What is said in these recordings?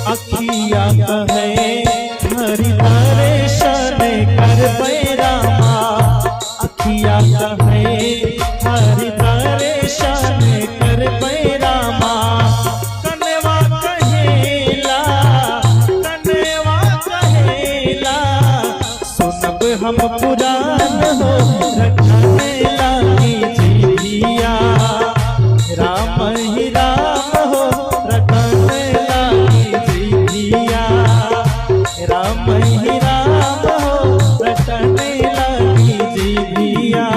अखिया कहे हरि दर्शन कर रामा, अखिया कहे हरि दर्शन कर रामा। कनवा कहेला सुनब हम पुराण हो रखने लागी जिया, राम ही राम हो रखने लागी जिया, राम ही राम हो रखने लागी जिया।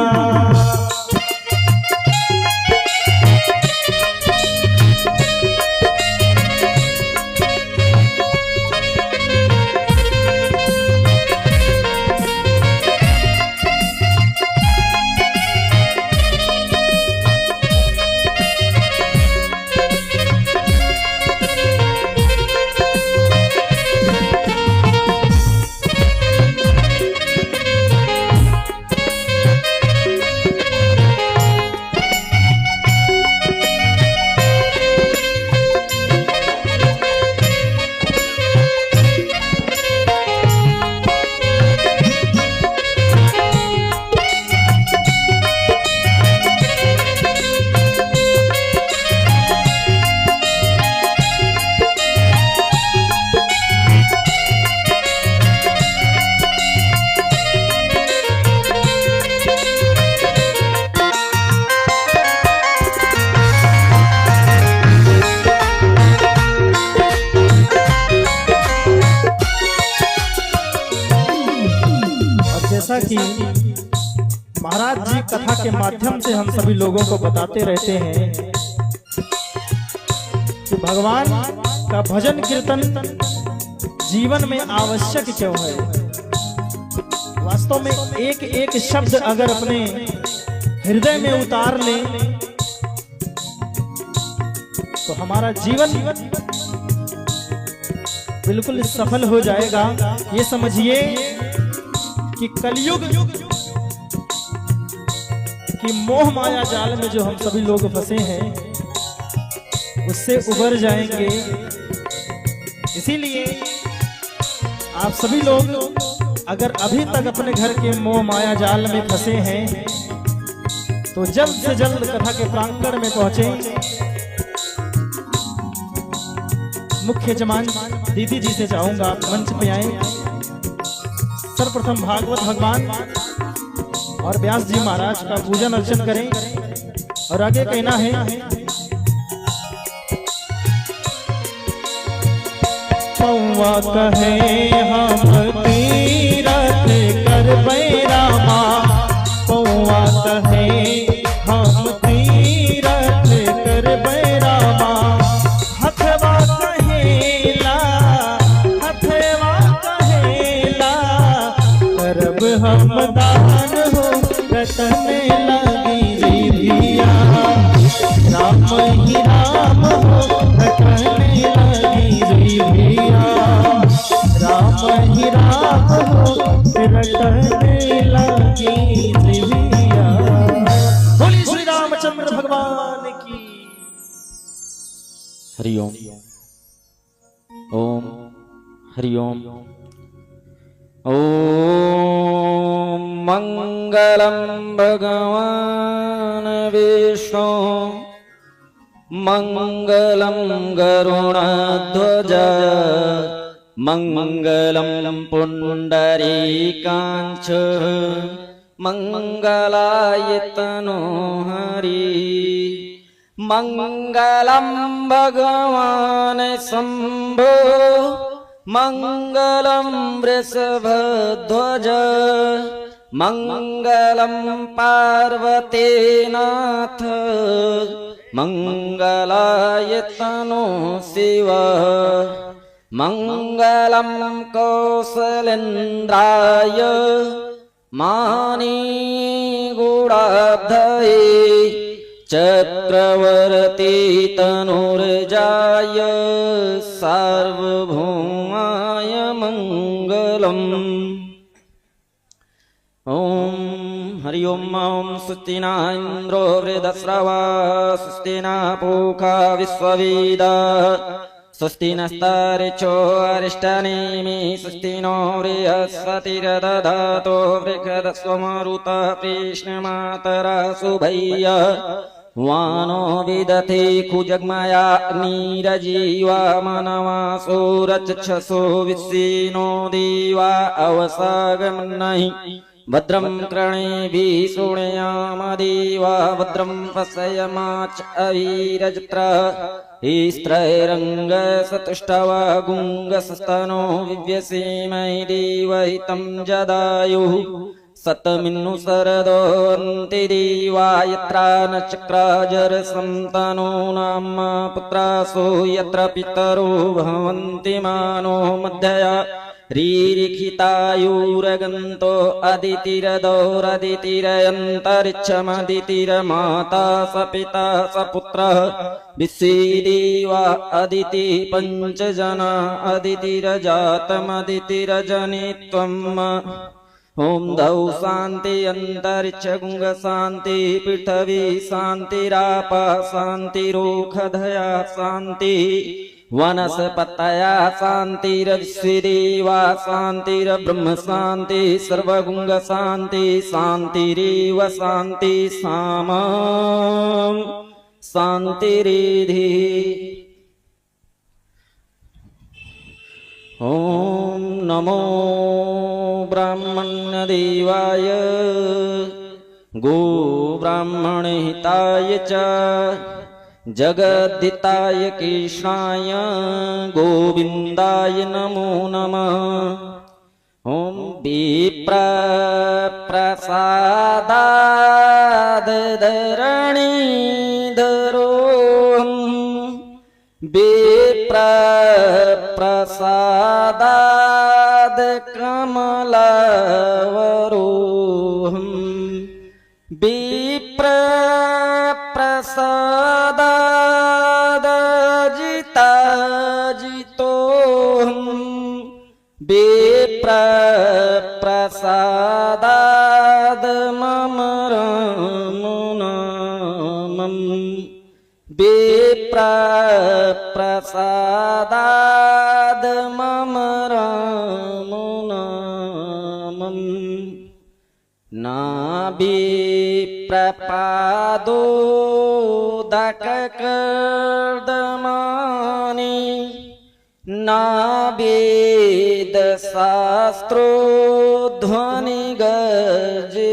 जैसा कि महाराज जी कथा के माध्यम से हम सभी लोगों को बताते रहते हैं कि भगवान का भजन कीर्तन जीवन में आवश्यक क्यों है। वास्तव में एक एक शब्द अगर अपने हृदय में उतार लें तो हमारा जीवन बिल्कुल सफल हो जाएगा। ये समझिए कि कलयुग की मोह माया जाल में जो हम सभी लोग फंसे हैं उससे उबर जाएंगे। इसीलिए आप सभी लोग अगर अभी तक अपने घर के मोह माया जाल में फंसे हैं तो जल्द से जल्द कथा के प्रांगण में पहुंचे। मुख्य जमान दीदी जी से चाहूंगा आप मंच पे आए। सर्वप्रथम भागवत भगवान और व्यास जी महाराज का पूजन अर्चन करें और आगे कहना है पौवा कहे हम तीरथ कर रामा, पौवा कहे हम तीरथ कर रामा। हथवा कहेला करब हम दान हो रटने लगी जिया, राम ही राम हो रटने लगी जिया, राम ही राम हो रटने लगी जिया। बोली श्री रामचंद्र भगवान की। हरि ओम ओम हरि ओम। ओम मंगलम भगवान विष्णु मंगलम गरुणध्वज मंगलम पुंडरीकांच मंगलाय तनोहरि। मंगलम भगवान शंभो मंगलम वृषभध्वज मंगलम पार्वती नाथ मंगलाय तनो शिव। मंगलम कौशलेन्द्राय मानी गुणाब्धये चक्रवर्ती तनुर्जाय सार्वभौमाय मंगलम्। ओम हरि ओम। सुस्तिना इंद्रो वृद्धश्रवा सुस्तिना पूषा विश्ववेदाः स्वस्ति नस्तरिक्षो अरिष्टनेमि स्वस्ति नो बृहस्पतिर्दधातो बृहदस्वमरुतः कृष्णमातरा शुभय्य वानो विदधे खुजग्मया नीरजीवा मनवासो रचक्षसो विश्विनो देवा अवसागमन्नहि भद्रं कर्णेभिः शृणुयाम देवा भद्रं पश्येमाच अवीरजत्रः स्त्रैरङ्गसतुष्टवा गुङ्गसस्तनो विव्यसेमहि देवहितं जदायुः सतमिन्नु शरदोऽन्ति देवा यत्र न चक्राजरसन्तनो नाम पुत्रासो यत्र पितरो भवन्ति मानो मध्यया रीरिखितायुरगन्तो अदितिरदौरदितिरयन्तरिक्षमदितिरमाता स पिता स पुत्रः विश्वे देवा अदिति पञ्चजना अदितिरजातमदितिरजनित्वम् ओम दौ शांति अंतरिक्ष गुंग शांति पृथ्वी शांतिरापा शांतिरोखधया शांति वनस्पतया शांतिर्विश्वेदेवा शांतिर्ब्रह्म शांति सर्वगुंग शांति शांतिरेव शांति सामा शांतिरेधि ओम नमो ब्राह्मण्यदेवाय गो ब्राह्मणहिताय च जगद्धिताय कृष्णाय गोविन्दाय नमो नमः ओम विप्रप्रसादाद् धरणीधरोऽहं विप्रप्रसादाद् कमलवरोऽहं विप्रप्रसादादजिताजितोऽहं विप्रप्रसादाद् मम रामनामम् विप्रप्रसादाद् मम रामनामम् नाभिप्रपादोदककर्दमानि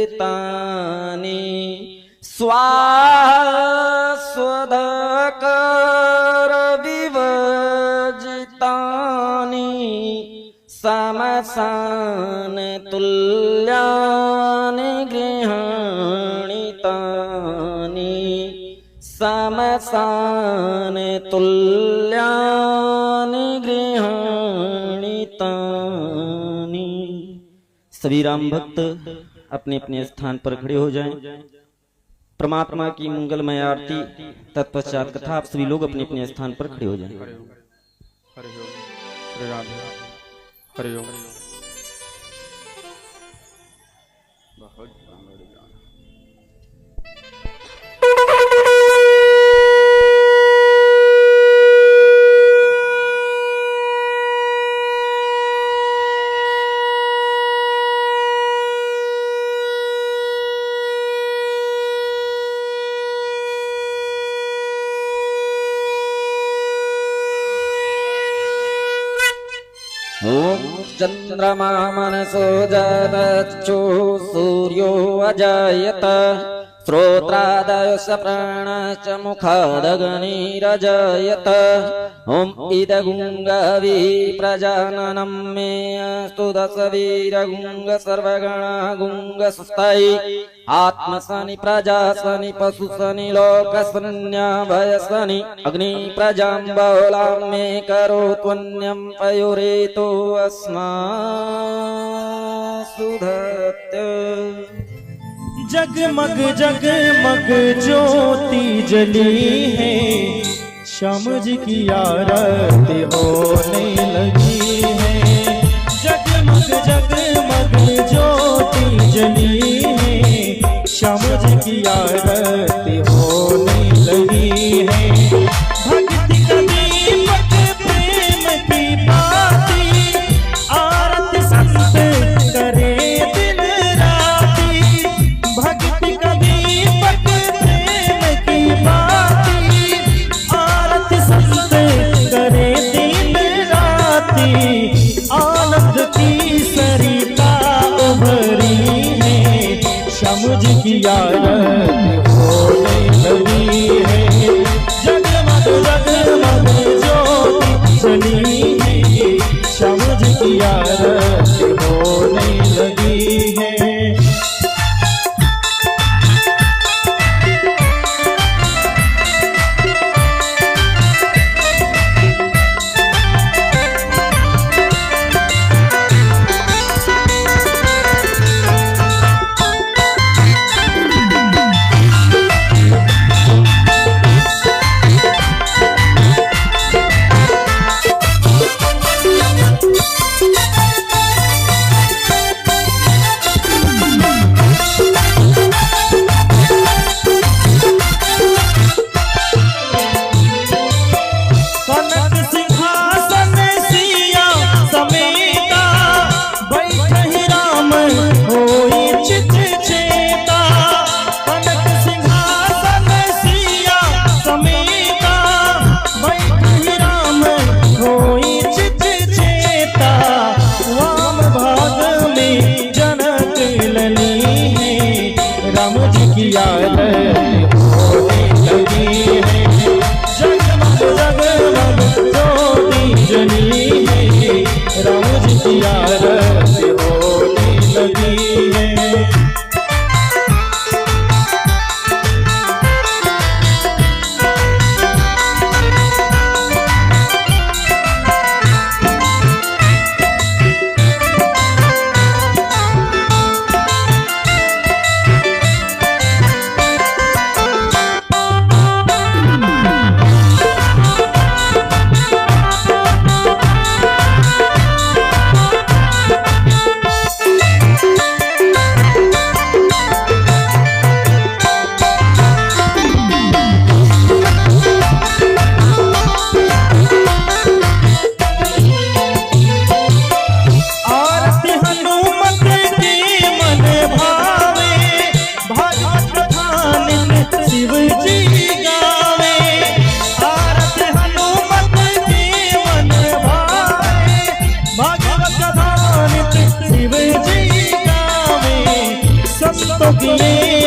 नाभिदशास्त्रोध्वनिगर्जितानि स्वास्वदकरविवर्जितानि समसान तुल्यानि गृहाणितानि समसान तुल्यानि गृहाणितानि। सभी राम भक्त अपने अपने स्थान पर खड़े हो जाएं। परमात्मा की मंगलमय आरती तत्पश्चात कथा। आप सभी लोग अपने अपने स्थान पर खड़े हो जाएं। हरि ओम हरे राधे हरि ओम। ओम चंद्रमा मनसो जगच्चो सूर्यो अजायत श्रोत्रादयश्च प्राणश्च मुखादग्निरजायत ओम इदगुंगवी प्रजाननं मे अस्तु दशवीरगुंग सर्वगणागुंगसुस्थै आत्मसनि प्रजासनि पशुसनि लोकसन्याभयसनि अग्नि प्रजां बहुलां मे करोत्वन्यं पयोरेतो अस्मासु धत्य। जगमग जगमग ज्योति जली है, श्याम जी की आरती होने लगी है। जगमग जगमग ज्योति जली है, श्याम जी की आरती होने लगी है। भक्ति का दीपक चली है, श्याम जी की आरती होने लगी है।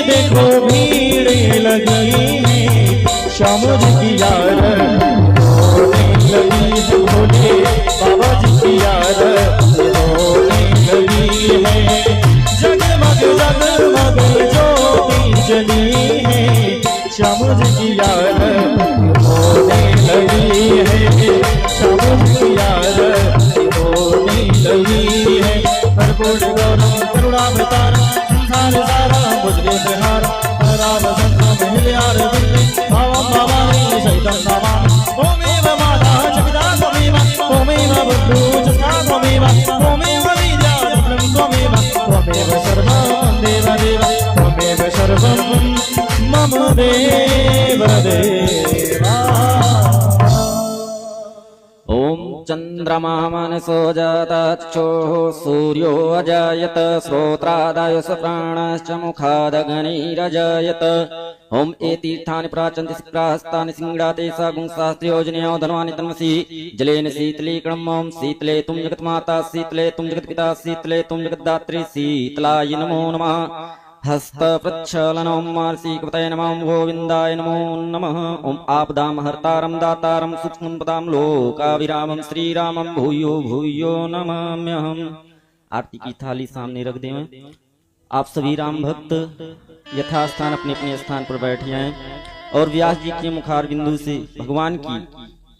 देखो भीड़ लगी है, श्याम जी की आरती होने लगी है, भोले बाबा जी की आरती होने लगी है। जगमग जगमग ज्योति जली है, श्याम जी की आरती होने लगी है, श्याम जी की आरती होने लगी है। कर्पूर गौरम करुणावतारम संसार सारम भुजगेन्द्रहार राम संतम हिलयार वन्दे भावं भवानी सहितं नमामि। ओमेव माता जगदा त्वमेव, ओमेव बन्धु जस्ता त्वमेव, ओमेव विद्याधनं त्वमेव, त्वमेव सर्वं देवदेव, त्वमेव सर्वं मम देवदेवा। ओम चंद्रमा मनसो जातच्छोः सूर्यो अजायत श्रोत्रादयस प्राणश्च मुखादग्निरजायत। ओम एतीर्थानि प्राचन्ति सिप्राहस्तानि सिंगडाते सागुंशास्त्रियोजनयो धन्वानि तन्मसि जलेन शीतलीकरणम्। ओम शीतले तुम जगन्माता, शीतले तुम जगत्पिता, शीतले तुम जगद्धात्री, शीतलाय नमो नमः। हस्त प्रक्षालन ओम मार्षिकपतये नमः, ओम गोविंदाय नमो नमः। ओम आपदाम हर्तारम दातारम सूक्ष्मं पदाम लोकाभिरामं श्रीरामं भूयो भूयो नमाम्यहम्। आरती की थाली सामने रख दें। आप सभी राम भक्त यथास्थान अपने अपने स्थान पर बैठ जाएं और व्यास जी के मुखार बिंदु से भगवान की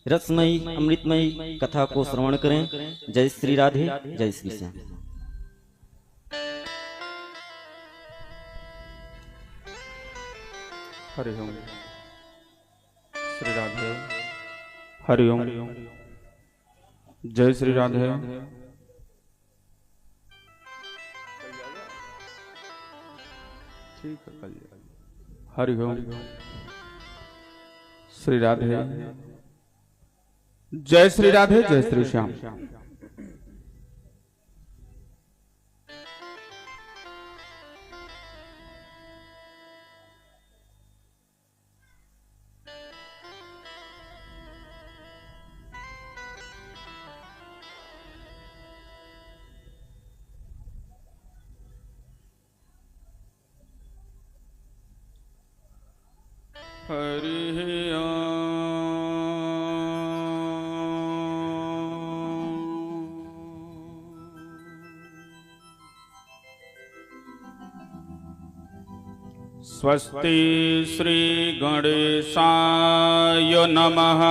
रसमयी अमृतमयी कथा को श्रवण करें। जय श्री राधे, जय श्री श्याम। हरि ओम श्री राधे, हरि ओम जय श्री राधे। ठीक है, कल हरि ओम श्री राधे, जय श्री राधे, जय श्री श्याम। हरि ओम स्वस्ति श्री गणेशाय नमः।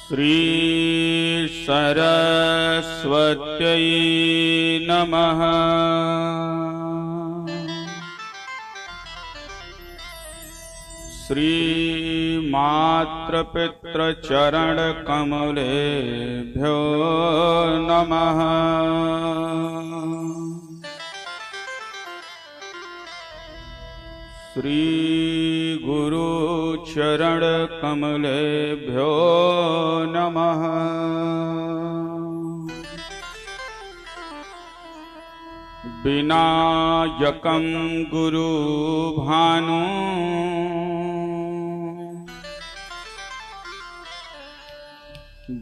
श्री सरस्वत्यै नमः। श्री मातृपितृचरणकमलेभ्यो नमः। श्री गुरुचरणकमलेभ्यो नमः। विनायकं गुरुभानु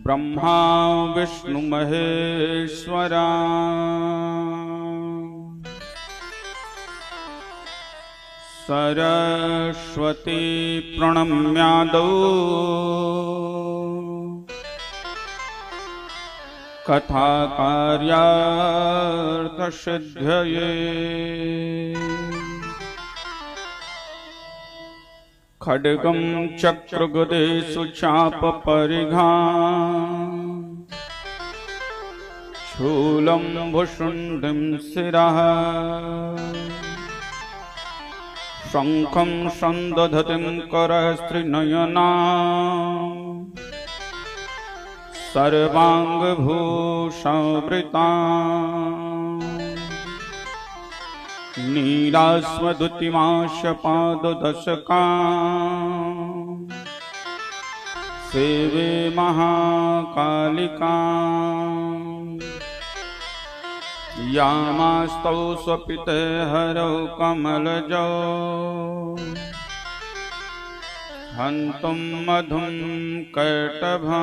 ब्रह्मा विष्णु महेश्वरा सरस्वती प्रणम्यादौ कथाकार्यार्थसिद्धये खड्गं चक्रगदेषु चापपरिघा शूलं भुषुण्डिं शिरः शङ्खं सन्दधतिं करस्त्रिनयना सर्वाङ्गभूषावृता नीलास्वदुतिमाशपाददशका सेवे महाकालिका यामास्तौ स्वपिते हरौ कमलजौ हन्तुं मधुं कैटभा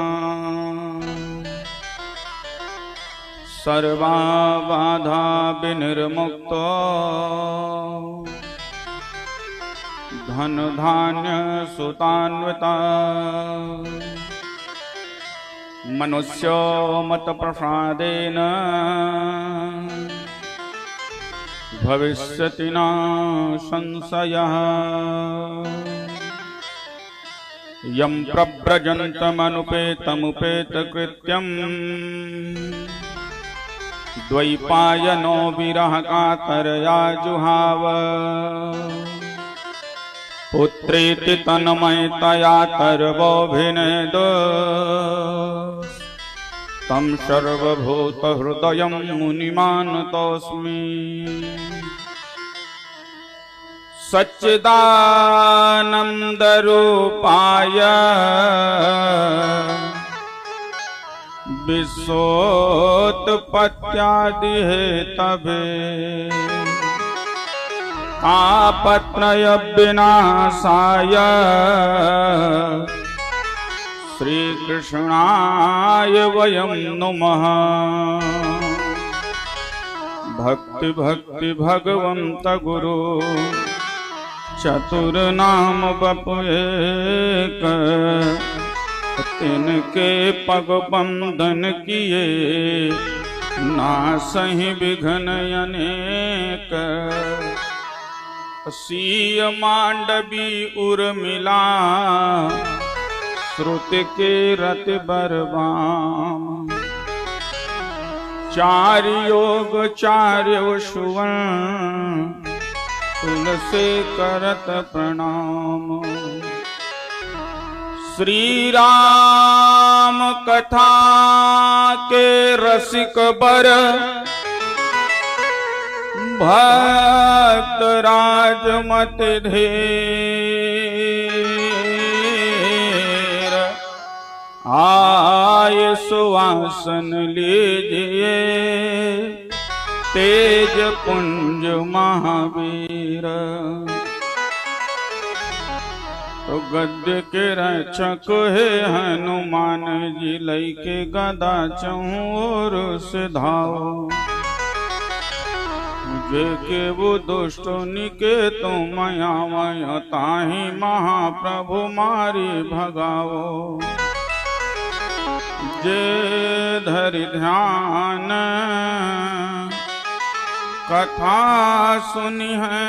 सर्वा बाधा विनिर्मुक्तो धन धान्य सुतान्विता मनुष्यो मत प्रसादेन भविष्यति न संशयः। यं प्रव्रजन्तमनुपेतमुपेतकृत्यम् द्वैपायनो विरहकातरया जुहाव पुत्रेति तन्मयतया तर्वोऽभिनेद तं सर्वभूतहृदयं मुनिमानतोऽस्मि। सच्चिदानन्दरूपाय विश्वोत्पत्त्यादिहेतवे तापत्रयविनाशाय श्रीकृष्णाय वयं नुमः। भक्ति भक्ति भगवन्त गुरु चतुर्नाम बपु एक तिनके पग बंधन किए नासहि विघ्न अनेक। सीय मांडवी उर्मिला श्रुति के रति बरबाम चार योग चार्य सुवर्ण तुलसी करत प्रणाम। श्री राम कथा के रसिक बर भक्त राजमत ढेर आय सुवासन लीजिए तेज पुंज महावीर। तो गद्य के रक्षक है हनुमान जी लैके गदा चहु और सिधाओ मुझे के वो दुष्ट निके तो मया मया ताहि महाप्रभु मारी भगाओ। जे धरि ध्यान कथा सुनी है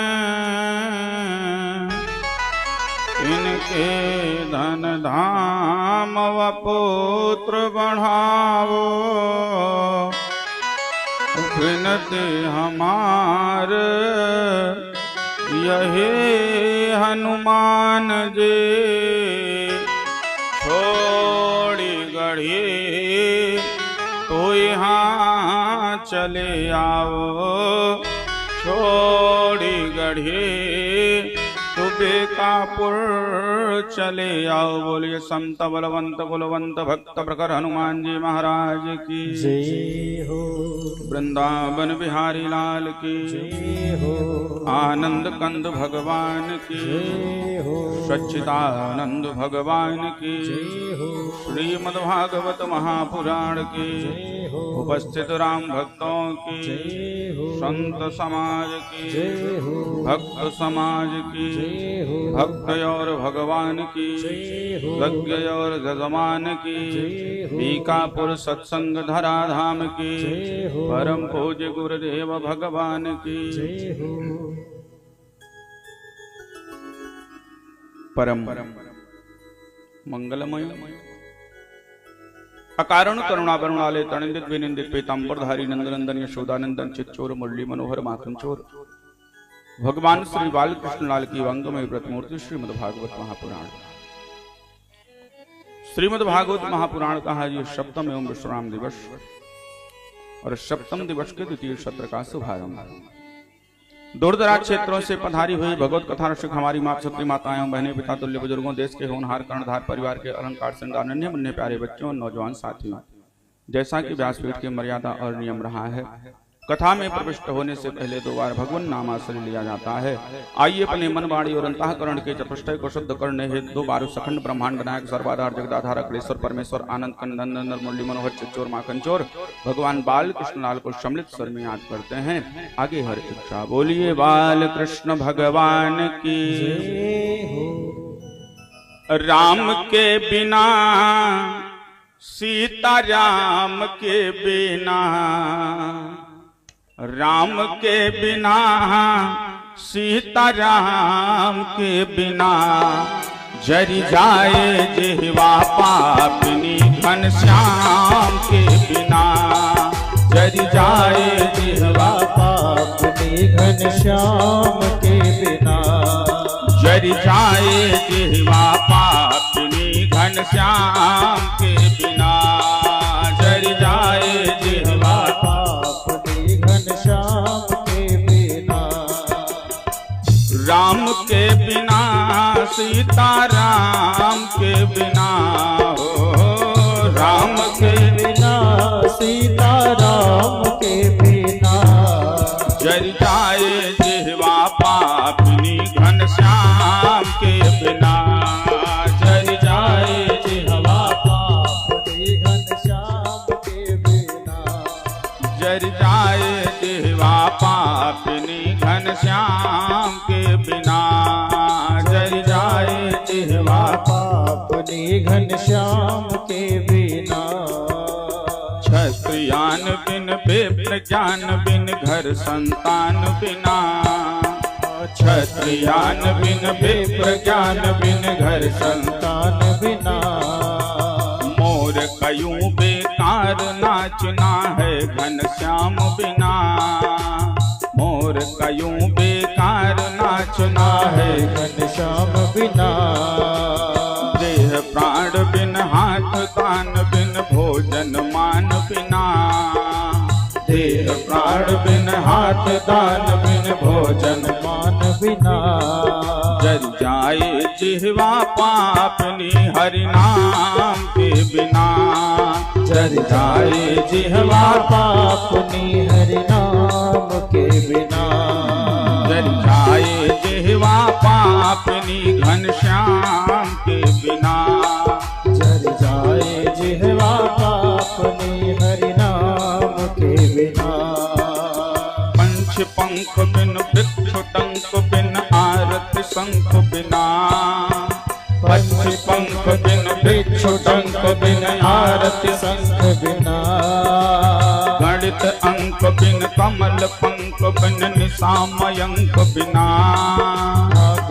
इनके धन धाम व पुत्र बढ़ावो विनती हमार यही हनुमान जी छोड़ी गढ़ी तो यहाँ चले आओ छोड़ी गढ़ी तो बेकापुर चले आओ। बोलिए संत बलवंत कुलवंत भक्त प्रखर हनुमान जी महाराज की जय हो। वृंदावन बिहारी लाल की जय हो। आनंद कंद भगवान की जय हो। सच्चिदानंद भगवान की जय हो। श्रीमद् भागवत महापुराण की जय हो। उपस्थित राम भक्तों की जय हो। संत समाज की जय हो। भक्त समाज की जय हो। भक्त और भगवान की जय हो। यज्ञ और जजमान की जय हो। बीकापुर सत्संग धराधाम की जय हो। परम पूज्य गुरुदेव भगवान की जय हो। परम मंगलमय अकारण करुणा करुणाले तनिंदित विनिंदित पीतांबरधारी नंदनंदन यशोदानंदन चित्चोर मुरली मनोहर माखनचोर भगवान श्री बालकृष्ण लाल की वांगमय प्रतिमूर्ति श्रीमद् भागवत महापुराण। श्रीमद् भागवत महापुराण का है ये सप्तम एवं विश्राम दिवस और सप्तम दिवस के द्वितीय सत्र का शुभारंभ। दूर दराज क्षेत्रों से पधारी हुई भगवत कथा रसिक हमारी माँ क्षत्रिय माताएं बहने पिता तुल्य बुजुर्गों देश के होनहार कर्णधार परिवार के अलंकार श्रृंगार नन्हे मुन्ने प्यारे बच्चों और नौजवान साथियों, जैसा कि व्यासपीठ की मर्यादा और नियम रहा है कथा में प्रविष्ट होने से पहले 2 बार भगवान नाम आश्रय लिया जाता है। आइए अपने मन वाणी और अंतःकरण के चतुष्टय को शुद्ध करने हेतु 2 बार सखंड ब्रह्मांड नायक सर्वाधार जगदाधार अखिलेश्वर परमेश्वर आनंद कंदन मुरली मनोहर चित्चोर माखनचोर भगवान बाल कृष्ण लाल को सम्मिलित स्वर में याद करते हैं। आगे हर इच्छा बोलिए बाल कृष्ण भगवान की जय हो। राम के बिना सीता राम के बिना राम के बिना सीता राम के बिना जरि जाए जिह्वा पापिनी घनश्याम के बिना जरि जाए जिह्वा पापिनी घनश्याम के बिना जरि जाए जिह्वा पापिनी घनश्याम के बिना जरि जाए जिह्वा पापिनी घनश्याम के बिना राम के बिना सीता राम के बिना हो राम के बिना सीता राम के बिना जरि जाए जिह्वा पापिनी घनश्याम के बिना जरि जाए जिह्वा पापिनी घनश्याम के बिना जरि जाए जिह्वा पापिनी घनश्याम के बिना जरि जाए जिह्वा पापिनी घनश्याम के बिना क्षत्रियान बिन विप्र ज्ञान बिन घर संतान बिना क्षत्रियान बिन विप्र ज्ञान बिन घर संतान तान बिना मोर कयूं बेकार नाचना है घनश्याम बिना मोर कयूं बेकार नाचना है घनश्याम बिना देह प्राण बिन हाथ कान बिन भोजन मान बिना देह प्राण बिन हाथ दान बिन भोजन मान बिना जरि जाए जिह्वा पापनी हरि नाम के बिना जरि जाए जिह्वा पापनी हरि नाम के बिना जरि जाए जिह्वा पापनी घनश्याम के बिना जरि जाए जिह्वा पापनी हरि नाम के बिना पंच पंख बिन वृक्ष टंक बिन आरत शंख बिना पक्षी पंख बिन भिक्षु डंक बिन आरती शंख बिना गणित अंक बिन कमल पंख बिन निशामयंक बिना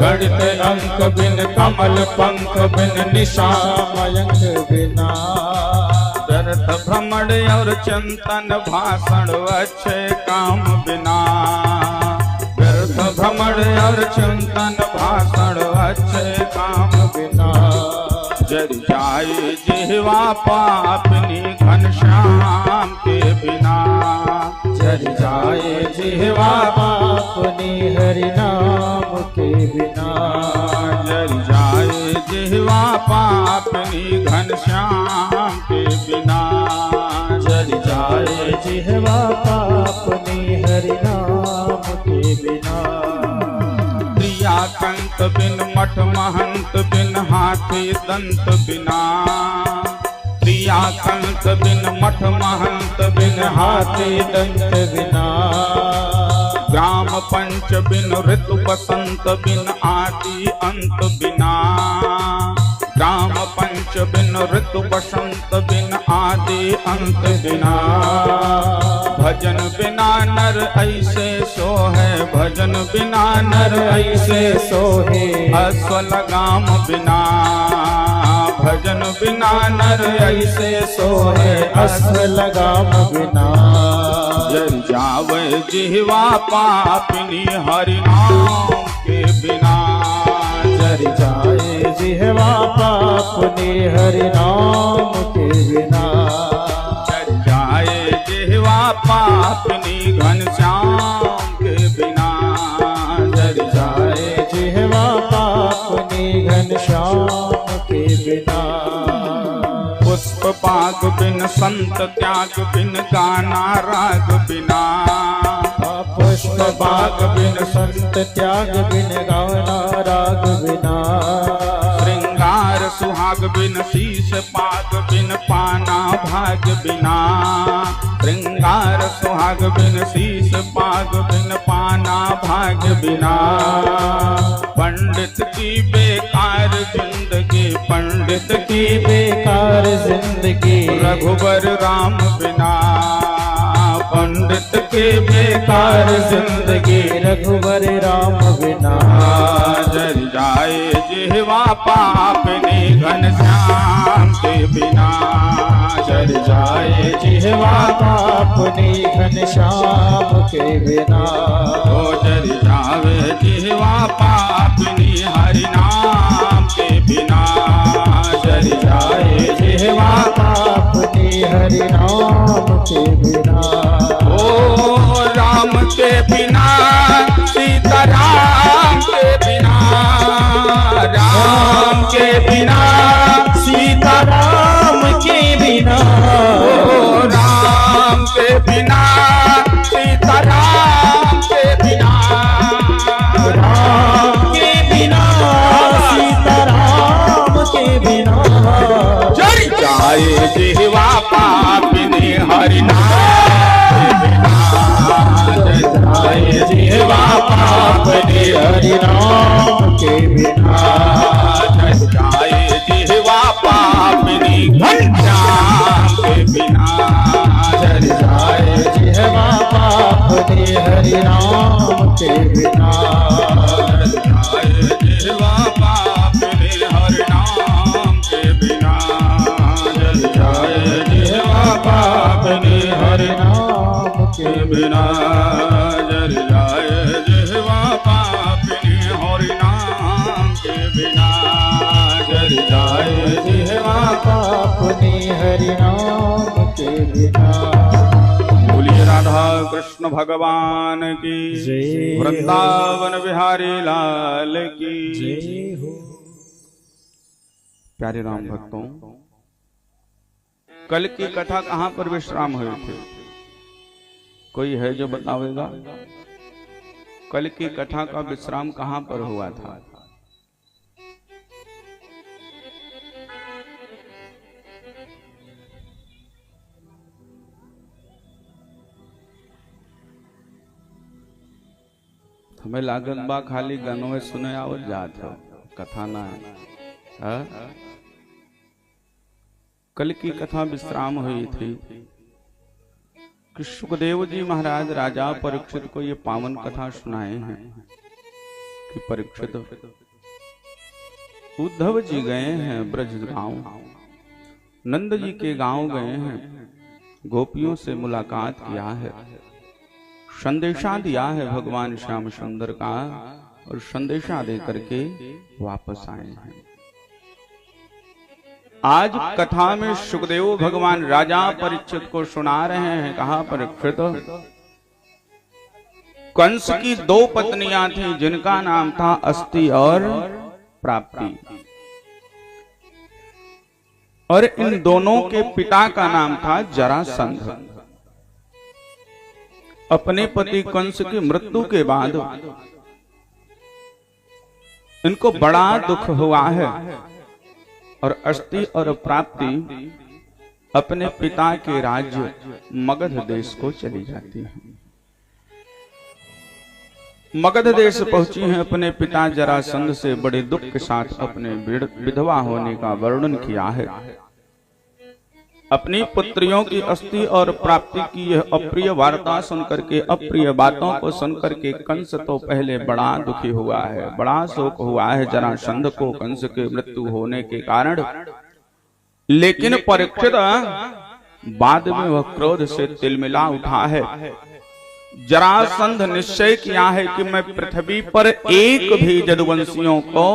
गणित अंक बिन कमल पंख बिन निशामयंक बिना व्यर्थ भ्रमण और चिंतन भाषण अच्छे काम बिना व्यर्थ भ्रमण और चिंतन भाषण अच्छे काम बिना जर जाए जिह्वा पापनी घनश्याम के बिना जर जाए जिह्वा पापनी हरि नाम के बिना जर जाए जिह्वा पापनी घनश्याम के बिना जर जाए जिह्वा पापनी हरि नाम के बिना प्रिया कंत बिन मठ महंत बिन हाथी दंत बिना प्रिया कंत बिन मठ महंत बिन हाथी दंत बिना ग्राम पंच बिन ऋतु बसंत बिन आदि अंत बिना ग्राम पंच बिन ऋतु बसंत बिन आदि अंत बिना भजन बिना नर ऐसे सो है भजन बिना नर ऐसे सो है अश्व लगाम बिना भजन बिना नर ऐसे सो है अश्व लगाम बिना जर जावे जिह्वा पापनी हरि नाम के बिना जर जाए जिह्वा पापनी हरि नाम के बिना जर जाए जिह्वा पापनी घनश्याम के बिना जर जाए जिह्वा पापनी घनश्याम के बिना पुष्प बाग बिन संत त्याग बिन गाना राग बिना पुष्प बाग बिन संत त्याग बिन गाना राग बिना श्रृंगार सुहाग बिन शीश पाग बिन पाना भाग बिना श्रृंगार सुहाग बिन शीश पाग बिन पाना भाग बिना पंडित की बेकार जिंदगी पंडित की बेकार जिंदगी रघुबर राम बिना पंडित के बेकार जिंदगी रघुबर राम बिना जर जाए जिह्वा पापनी घनश्याम के बिना जर जाए जिह्वा पापनी घनश्याम के बिना ओ जर जावे जिह्वा पापनी हरि नाम के बिना जर जाए जिह्वा पापनी हरि नाम के बिना ओ राम के बिना सीता राम के बिना राम के बिना सीता राम के बिना ओ राम के बिना सीता राम के बिना राम के बिना सीता राम के बिना जर जाए जिह्वा पापनी हरि नाम जाए जिह्वा पापनी हरि नाम के बिना जर जाए जिह्वा पापनी घनश्याम के बिना जर जाए जिह्वा पापनी हरि नाम के बिना जर जाए जिह्वा पापनी हरि नाम के बिना जर जाए जिह्वा पापनी हरि नाम के बिना जर जाए जिह्वा पापनी हरि नाम के बिना जर जाए जिह्वा पापनी हरि नाम के बिना बोलिए राधा कृष्ण भगवान की जय। वृंदावन बिहारी लाल की जय हो। प्यारे राम भक्तों, कल की कथा कहाँ पर विश्राम हुए थे? कोई है जो बतावेगा? कल की कथा का विश्राम कहाँ पर हुआ था? हमें लागत बा खाली गानों में सुने आवत जात हो, कथा ना है। कल की कथा विश्राम हुई थी कि सुखदेव जी महाराज राजा परीक्षित को ये पावन कथा सुनाए हैं कि परीक्षित, उद्धव जी गए हैं ब्रज गांव, नंद जी के गांव गए हैं, गोपियों से मुलाकात किया है, संदेशा दिया है भगवान श्याम सुंदर का, और संदेशा दे करके वापस आए हैं। आज कथा में सुखदेव भगवान राजा परीक्षित को सुना रहे हैं। कहा, परीक्षित, कंस की 2 पत्नियां थी जिनका नाम था अस्ति और प्राप्ति, और इन दोनों के पिता का नाम था जरासंध। अपने पति कंस की मृत्यु के बाद इनको बड़ा दुख हुआ है, और अस्ति और प्राप्ति अपने पिता के राज्य मगध देश को चली जाती है। मगध देश पहुंची हैं, अपने पिता जरासंध से बड़े दुख के साथ अपने विधवा होने का वर्णन किया है। अपनी पुत्रियों की अस्ति और प्राप्ति की यह अप्रिय वार्ता सुनकर के, अप्रिय बातों को सुनकर के कंस तो पहले बड़ा दुखी हुआ है, बड़ा शोक हुआ है जरासंध को कंस के मृत्यु होने के कारण। लेकिन परीक्षित, बाद में वह क्रोध से तिलमिला उठा है। जरासंध निश्चय किया है कि मैं पृथ्वी पर एक भी यदुवंशियों को,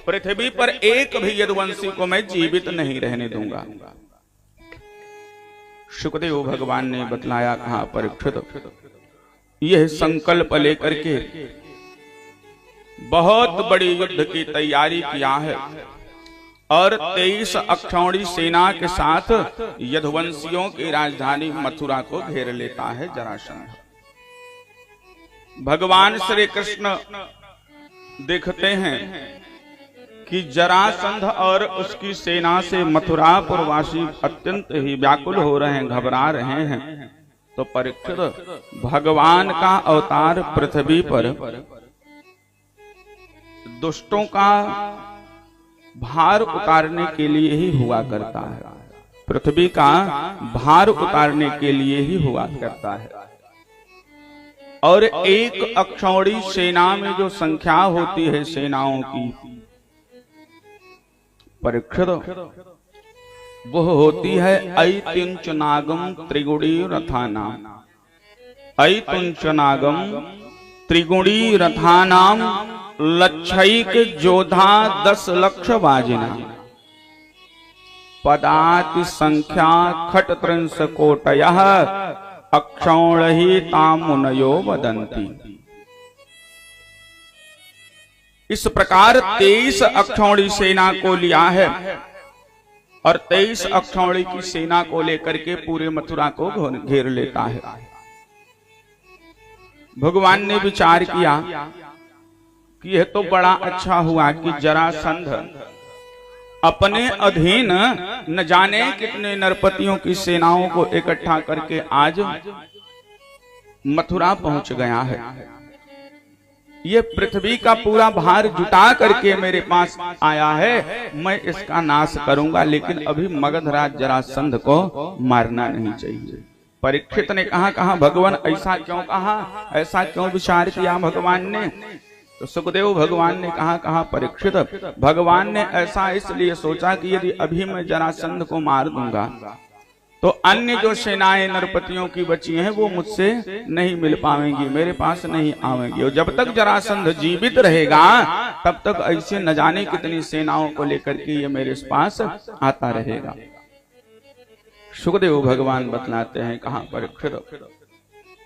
पृथ्वी पर एक भी यदुवंशी को मैं जीवित नहीं रहने दूंगा। सुखदेव भगवान ने बतलाया, कहा, परीक्षित, यह संकल्प लेकर के बहुत बड़ी युद्ध की तैयारी किया है, और 23 अक्षौणी सेना के साथ यदुवंशियों की राजधानी मथुरा को घेर लेता है जरासंध। भगवान श्री कृष्ण देखते हैं कि जरासंध और उसकी सेना से मथुरापुर वासी अत्यंत ही व्याकुल हो रहे हैं, घबरा रहे हैं। तो परीक्षित, भगवान का अवतार पृथ्वी पर दुष्टों का भार उतारने के लिए ही हुआ करता है, पृथ्वी का भार उतारने के लिए ही हुआ करता है। और एक अक्षौणी सेना में जो संख्या होती है सेनाओं की, परीक्षित, वो होती है ऐतिंचनागम त्रिगुणी रथानाम, ऐतिंचनागम त्रिगुणी रथानाम लक्षैक जोधा 10 लक्ष बाजिना, पदाति संख्या खटत्रिंश कोटयः अक्षौणहि तामुनयो वदन्ति। इस प्रकार 23 अक्षौणी सेना को लिया है, और 23 अक्षौणी की सेना को लेकर के पूरे मथुरा को घेर लेता है। भगवान ने विचार किया कि यह तो बड़ा अच्छा हुआ कि जरासंध अपने अधीन न जाने कितने नरपतियों की सेनाओं को इकट्ठा करके आज मथुरा पहुंच गया है। ये पृथ्वी का पूरा भार जुटा करके मेरे पास आया है, मैं इसका नाश करूंगा, लेकिन अभी मगधराज जरासंध को मारना नहीं चाहिए। परीक्षित ने कहा भगवान ऐसा क्यों कहा, ऐसा क्यों विचार किया भगवान ने? तो सुखदेव भगवान ने कहा परीक्षित, भगवान ने ऐसा इसलिए सोचा कि यदि अभी मैं जरासंध को मार दूंगा तो अन्य जो सेनाएं नरपतियों की बची हैं वो मुझसे नहीं मिल पाएंगी, मेरे पास नहीं आवेंगी, और जब तक जरासंध जीवित रहेगा तब तक ऐसे न जाने कितनी सेनाओं को लेकर के ये मेरे पास आता रहेगा। सुखदेव भगवान बतलाते हैं, कहा परीक्षित,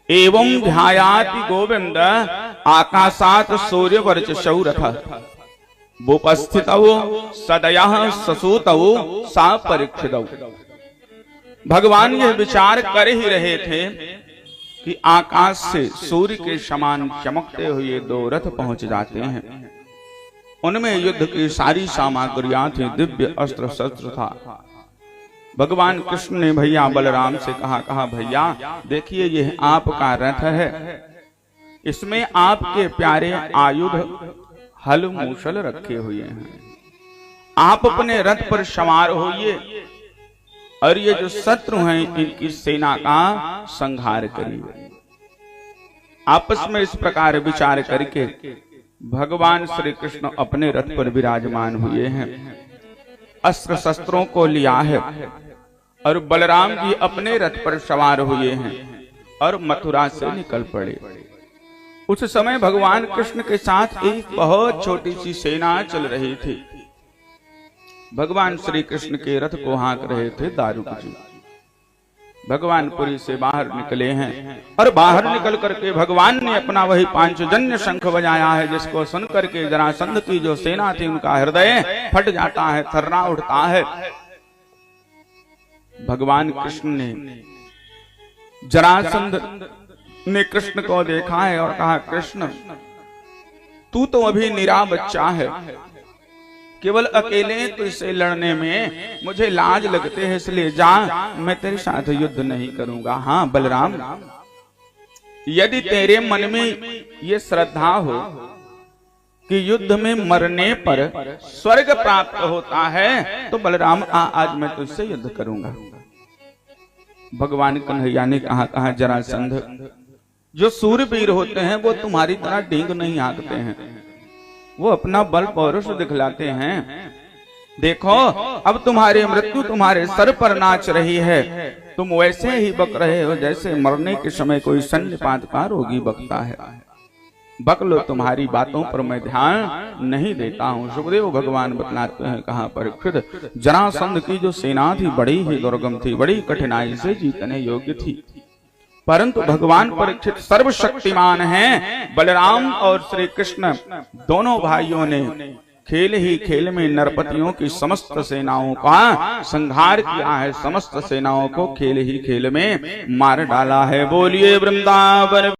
एवं ध्यायाति गोविंद आकाशात सूर्य वर्चसौ रथ वोपस्थितौ सदयः ससूतौ सा परीक्षितौ। भगवान यह विचार कर ही रहे थे कि आकाश से सूर्य के समान चमकते हुए 2 रथ पहुंच जाते हैं। उनमें युद्ध की सारी सामग्रियां थी, दिव्य अस्त्र शस्त्र था। भगवान कृष्ण ने भैया बलराम से कहा भैया देखिए यह आपका रथ है, इसमें आपके प्यारे आयुध हल मूसल रखे हुए हैं। आप अपने रथ पर सवार होइए और ये जो शत्रु हैं इनकी सेना का संहार करिए। आपस में इस प्रकार विचार करके भगवान श्री कृष्ण अपने रथ पर विराजमान हुए हैं, अस्त्र शस्त्रों को लिया है और बलराम जी अपने रथ पर सवार हुए हैं और मथुरा से निकल पड़े। उस समय भगवान कृष्ण के साथ एक बहुत छोटी सी सेना चल रही थी। भगवान श्री कृष्ण के रथ को हाँक रहे थे दारुक जी। भगवान पुरी से बाहर निकले हैं और बाहर निकल करके भगवान ने अपना वही पांचजन्य शंख बजाया है, जिसको सुन करके जरासंध की जो सेना थी उनका हृदय फट जाता है, थर्रा उठता है। भगवान कृष्ण ने जरासंध ने कृष्ण को देखा है और कहा, कृष्ण तू तो अभी निरा बच्चा है, केवल अकेले तुझसे लड़ने में मुझे लाज लगते है, इसलिए जा, मैं तेरे साथ युद्ध नहीं करूंगा। हाँ बलराम, यदि तेरे मन में ये श्रद्धा हो कि युद्ध में मरने पर स्वर्ग प्राप्त होता है, तो बलराम आज मैं तुझसे युद्ध करूंगा। भगवान कन्हैया ने कहा, जरासंध, जो सूरवीर होते हैं वो तुम्हारी तरह डींग नहीं हाँकते हैं, वो अपना बल पौरुष दिखलाते हैं। देखो अब तुम्हारी मृत्यु तुम्हारे सर पर नाच रही है, तुम वैसे ही बक रहे हो जैसे मरने के समय कोई सन्निपात का रोगी बकता है। बक लो, तुम्हारी बातों पर मैं ध्यान नहीं देता हूँ। सुखदेव भगवान बतलाते हैं, कहा परीक्षित, जरासंध की जो सेना थी बड़ी ही दुर्गम थी, बड़ी कठिनाई से जीतने योग्य थी, परंतु भगवान परीक्षित सर्वशक्तिमान हैं। बलराम और श्री कृष्ण दोनों भाइयों ने खेल ही खेल में नरपतियों की समस्त सेनाओं का संहार किया है, समस्त सेनाओं को खेल ही खेल में मार डाला है। बोलिए वृंदावन